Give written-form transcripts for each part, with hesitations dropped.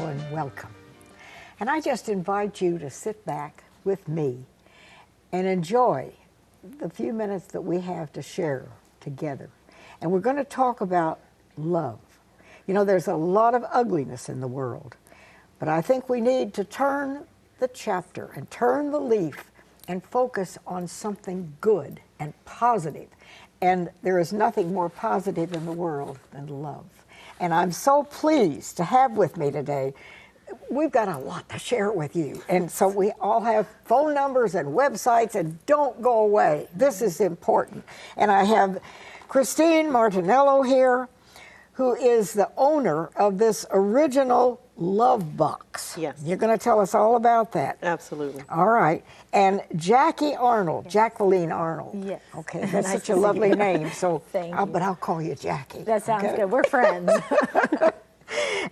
and welcome. And I just invite you to sit back with me and enjoy the few minutes that we have to share together. And we're going to talk about love. You know, there's a lot of ugliness in the world, but I think we need to turn the chapter and turn the leaf and focus on something good and positive. And there is nothing more positive in the world than love. And I'm so pleased to have with me today. We've got a lot to share with you. And so we all have phone numbers and websites, and don't go away. This is important. And I have Christine Martinello here, who is the owner of this original Love Box. Yes. You're going to tell us all about that. Absolutely. All right. And Arnold, yes. Jacqueline Arnold. Yes. Okay, that's such a lovely name. So, Thank you. But I'll call you Jackie. That sounds okay? good. We're friends.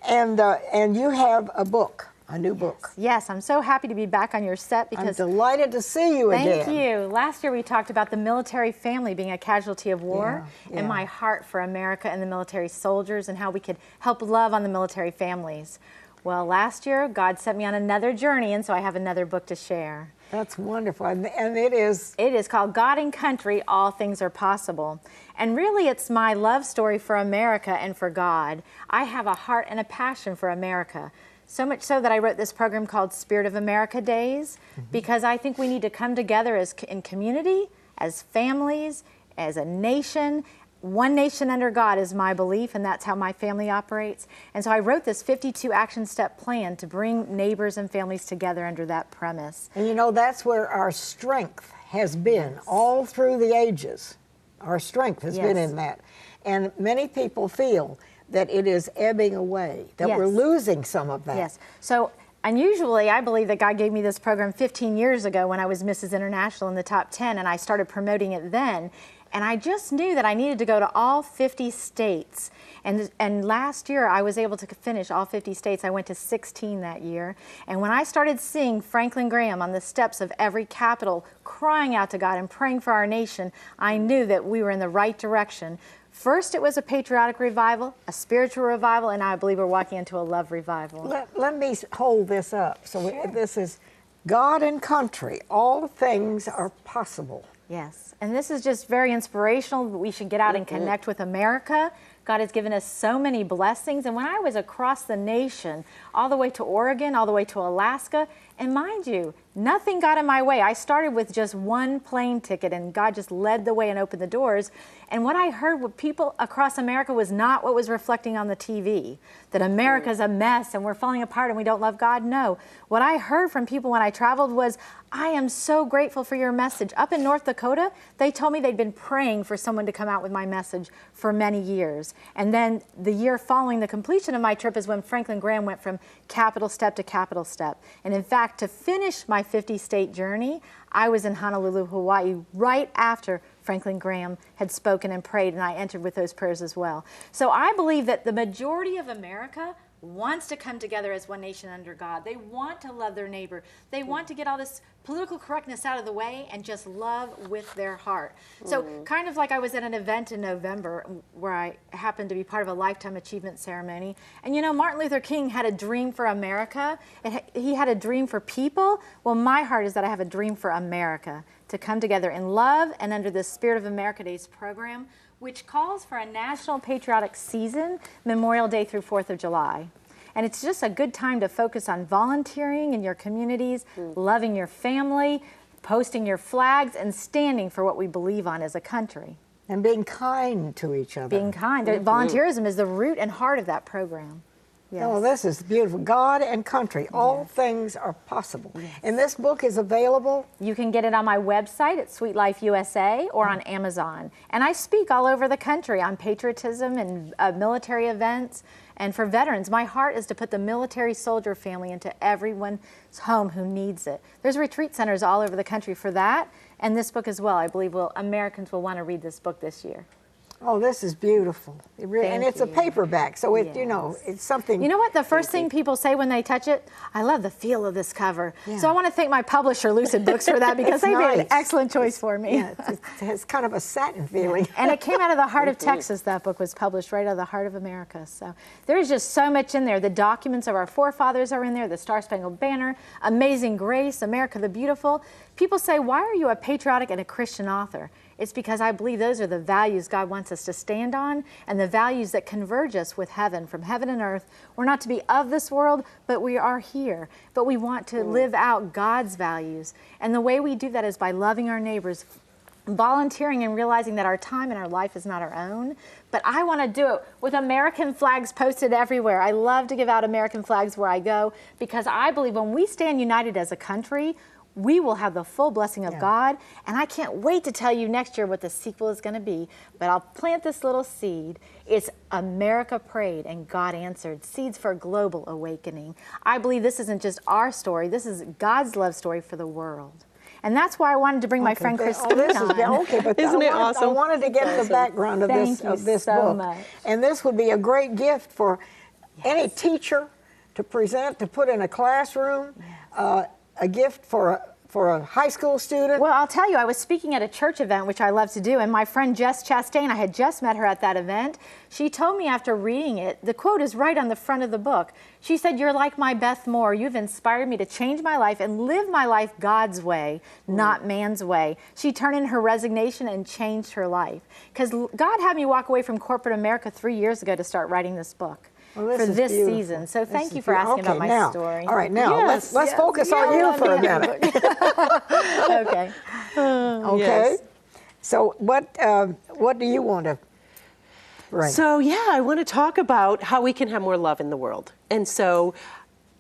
And you have a book, a new book. Yes, I'm so happy to be back on your set because I'm delighted to see you again. Thank you. Last year we talked about the military family being a casualty of war and my heart for America and the military soldiers and how we could help love on the military families. Well, last year God sent me on another journey, and so I have another book to share. That's wonderful. And it is? It is called God and Country, All Things Are Possible. And really it's my love story for America and for God. I have a heart and a passion for America. So much so that I wrote this program called Spirit of America Days, because I think we need to come together as in community, as families, as a nation. One nation under God is my belief, and that's how my family operates. And so I wrote this 52 action step plan to bring neighbors and families together under that premise. And you know, that's where our strength has been all through the ages. Our strength has been in that. And many people feel that it is ebbing away, that we're losing some of that. Yes. So unusually, I believe that God gave me this program 15 years ago when I was Mrs. International in the top 10, and I started promoting it then. And I just knew that I needed to go to all 50 states. And last year, I was able to finish all 50 states. I went to 16 that year. And when I started seeing Franklin Graham on the steps of every capital crying out to God and praying for our nation, I knew that we were in the right direction. First, it was a patriotic revival, a spiritual revival, and I believe we're walking into a love revival. Let me hold this up. So this is God and country. All things are possible. Yes, and this is just very inspirational. We should get out and connect with America. God has given us so many blessings. And when I was across the nation, all the way to Oregon, all the way to Alaska, and mind you, nothing got in my way. I started with just one plane ticket, and God just led the way and opened the doors. And what I heard with people across America was not what was reflecting on the TV, that America's a mess and we're falling apart and we don't love God. No. What I heard from people when I traveled was, I am so grateful for your message. Up in North Dakota, they told me they'd been praying for someone to come out with my message for many years. And then the year following the completion of my trip is when Franklin Graham went from capital step to capital step. And in fact, to finish my 50-state journey, I was in Honolulu, Hawaii, right after Franklin Graham had spoken and prayed, and I entered with those prayers as well. So I believe that the majority of America wants to come together as one nation under God. They want to love their neighbor. They want to get all this political correctness out of the way and just love with their heart. So kind of like I was at an event in November where I happened to be part of a Lifetime Achievement ceremony. And you know, Martin Luther King had a dream for America. He had a dream for people. Well, my heart is that I have a dream for America, to come together in love and under the Spirit of America Days program, which calls for a national patriotic season, Memorial Day through 4th of July. And it's just a good time to focus on volunteering in your communities, loving your family, posting your flags, and standing for what we believe on as a country. And being kind to each other. Being kind. Volunteerism is the root and heart of that program. Yes. Oh, this is beautiful. God and country, all things are possible. Yes. And this book is available? You can get it on my website at Sweet Life USA or on Amazon. And I speak all over the country on patriotism and military events. And for veterans, my heart is to put the military soldier family into everyone's home who needs it. There's retreat centers all over the country for that, and this book as well. I believe Americans will want to read this book this year. Oh, this is beautiful. And it's a paperback, so it, you know, it's something. You know what? The first thing people say when they touch it, I love the feel of this cover. Yeah. So I want to thank my publisher, Lucid Books, for that, because they made an excellent choice for me. Yeah, it has kind of a satin feeling. And it came out of the heart of Texas. That book was published right out of the heart of America. So there's just so much in there. The documents of our forefathers are in there, the Star-Spangled Banner, Amazing Grace, America the Beautiful. People say, why are you a patriotic and a Christian author? It's because I believe those are the values God wants us to stand on, and the values that converge us with heaven, from heaven and earth. We're not to be of this world, but we are here. But we want to live out God's values. And the way we do that is by loving our neighbors, volunteering, and realizing that our time and our life is not our own. But I want to do it with American flags posted everywhere. I love to give out American flags where I go, because I believe when we stand united as a country, we will have the full blessing of God. And I can't wait to tell you next year what the sequel is going to be. But I'll plant this little seed. It's America prayed and God answered. Seeds for global awakening. I believe this isn't just our story. This is God's love story for the world. And that's why I wanted to bring my friend Christine on. Okay, but Isn't it awesome? I wanted to get the background of this book. Much. And this would be a great gift for any teacher to present, to put in a classroom. A gift for a high school student. Well, I'll tell you, I was speaking at a church event, which I love to do, and my friend Jess Chastain, I had just met her at that event. She told me after reading it, the quote is right on the front of the book. She said, "You're like my Beth Moore. You've inspired me to change my life and live my life God's way, not man's way." She turned in her resignation and changed her life. Because God had me walk away from corporate America 3 years ago to start writing this book. Well, for this season. So thank you for asking about my story. All right, now let's focus on you for a minute. Okay. Okay. Yes. So what do you want to bring? So I want to talk about how we can have more love in the world. And so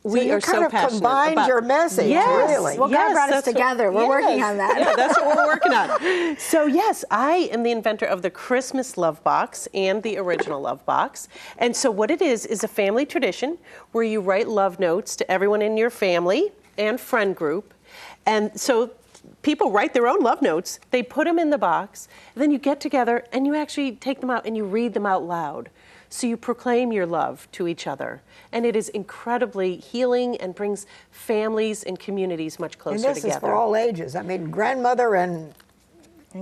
we are so passionate about. Combined your message, really. Well, God brought us together. We're working on that. Yeah, that's what we're working on. So yes, I am the inventor of the Christmas Love Box and the original Love Box. And so what it is a family tradition where you write love notes to everyone in your family and friend group. And so people write their own love notes, they put them in the box, and then you get together and you actually take them out and you read them out loud. So you proclaim your love to each other. And it is incredibly healing and brings families and communities much closer together. And this is for all ages. I mean, grandmother and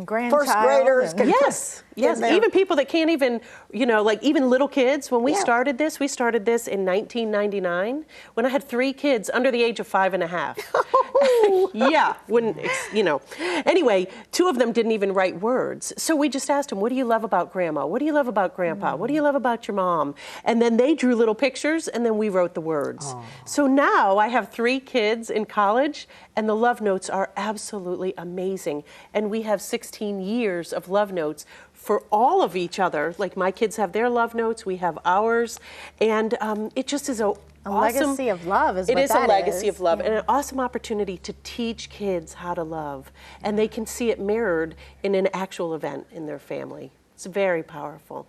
grandchild. First graders. Yes. Even people that can't even, like even little kids. When we started this in 1999 when I had 3 kids under the age of 5.5. Anyway, 2 of them didn't even write words. So we just asked them, what do you love about grandma? What do you love about grandpa? What do you love about your mom? And then they drew little pictures and then we wrote the words. So now I have 3 kids in college and the love notes are absolutely amazing. And we have 16 years of love notes for all of each other. Like my kids have their love notes, we have ours, and it just is a awesome legacy of love. It is a legacy of love and an awesome opportunity to teach kids how to love, and they can see it mirrored in an actual event in their family. It's very powerful.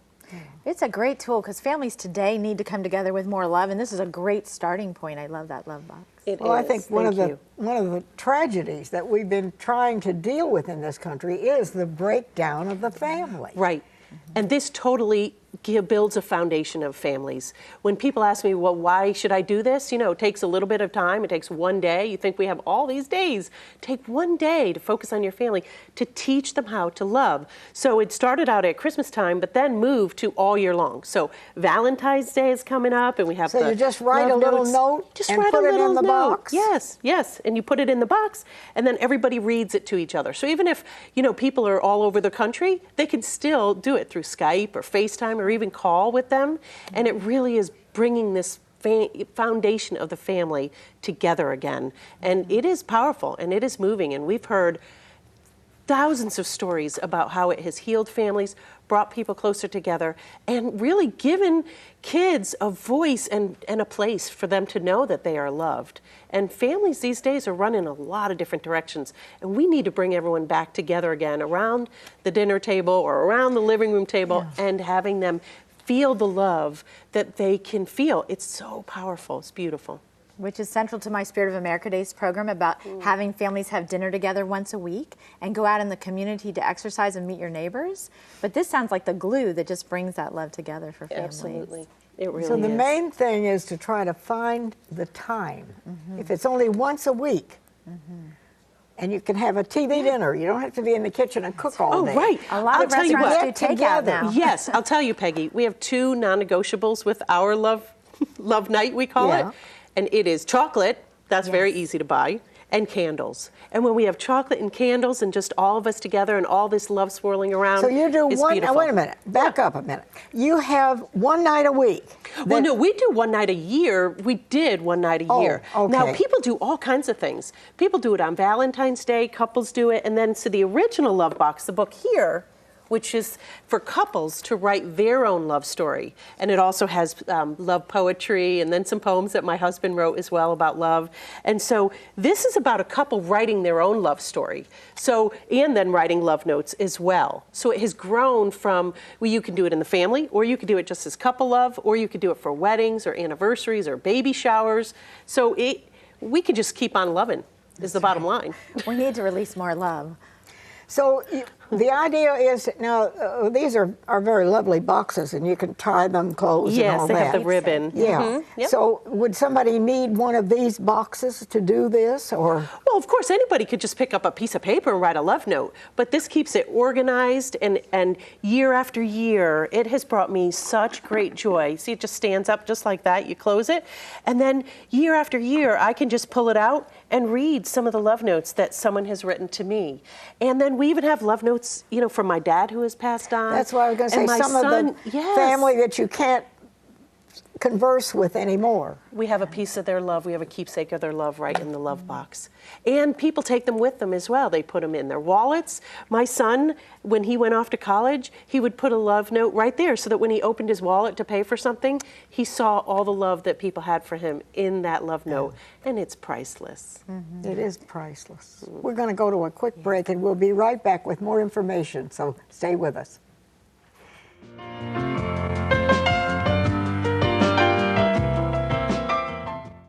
It's a great tool because families today need to come together with more love, and this is a great starting point. I love that love box. Well, I think one of the tragedies that we've been trying to deal with in this country is the breakdown of the family. Right. And this totally builds a foundation of families. When people ask me, well, why should I do this? It takes a little bit of time. It takes one day. You think we have all these days. Take one day to focus on your family, to teach them how to love. So it started out at Christmas time, but then moved to all year long. So Valentine's Day is coming up, and we have you just write a little note just and write put a it little in the note. box? Yes. And you put it in the box, and then everybody reads it to each other. So even if, people are all over the country, they can still do it through Skype or FaceTime or even call with them, and it really is bringing this foundation of the family together again. And it is powerful and it is moving, and we've heard thousands of stories about how it has healed families, brought people closer together, and really given kids a voice and a place for them to know that they are loved. And families these days are running a lot of different directions, and we need to bring everyone back together again around the dinner table or around the living room table and having them feel the love that they can feel. It's so powerful. It's beautiful. which is central to my Spirit of America Days program about having families have dinner together once a week and go out in the community to exercise and meet your neighbors. But this sounds like the glue that just brings that love together for families. Absolutely. It really So the is. main thing is to try to find the time. If it's only once a week, and you can have a TV dinner. You don't have to be in the kitchen and cook all day. Oh, right. A lot of I'll tell you restaurants what. do takeout Together. now. Yes, I'll tell you, Peggy, we have 2 non-negotiables with our love night, we call Yeah. it. And it is chocolate, that's very easy to buy, and candles. And when we have chocolate and candles and just all of us together and all this love swirling around, So you do it's one, beautiful. wait a minute, back up a minute. You have one night a week. Well, no, we do one night a year. We did one night a year. Now, okay. people do all kinds of things. People do it on Valentine's Day, couples do it, and then so the original Love Box, the book here, which is for couples to write their own love story. And it also has love poetry and then some poems that my husband wrote as well about love. And so this is about a couple writing their own love story. So, and then writing love notes as well. So it has grown from, well, you can do it in the family, or you could do it just as couple love, or you could do it for weddings or anniversaries or baby showers. So we could just keep on loving is the bottom line. We need to release more love. So the idea is, now, these are very lovely boxes, and you can tie them closed and all Yes, they that. have the ribbon. Yeah. Mhm. Yep. So would somebody need one of these boxes to do this, or? Well, of course, anybody could just pick up a piece of paper and write a love note, but this keeps it organized, and year after year, it has brought me such great joy. See, it just stands up just like that. You close it, and then year after year, I can just pull it out and read some of the love notes that someone has written to me. And then we even have love notes, you know, from my dad who has passed on. That's what I was going to say. And my Some son, of the yes. family that you can't converse with anymore. We have a piece of their love. We have a keepsake of their love right in the love box. And people take them with them as well. They put them in their wallets. My son, when he went off to college, he would put a love note right there so that when he opened his wallet to pay for something, he saw all the love that people had for him in that love note. And it's priceless. It is priceless. We're going to go to a quick break, and we'll be right back with more information, so stay with us.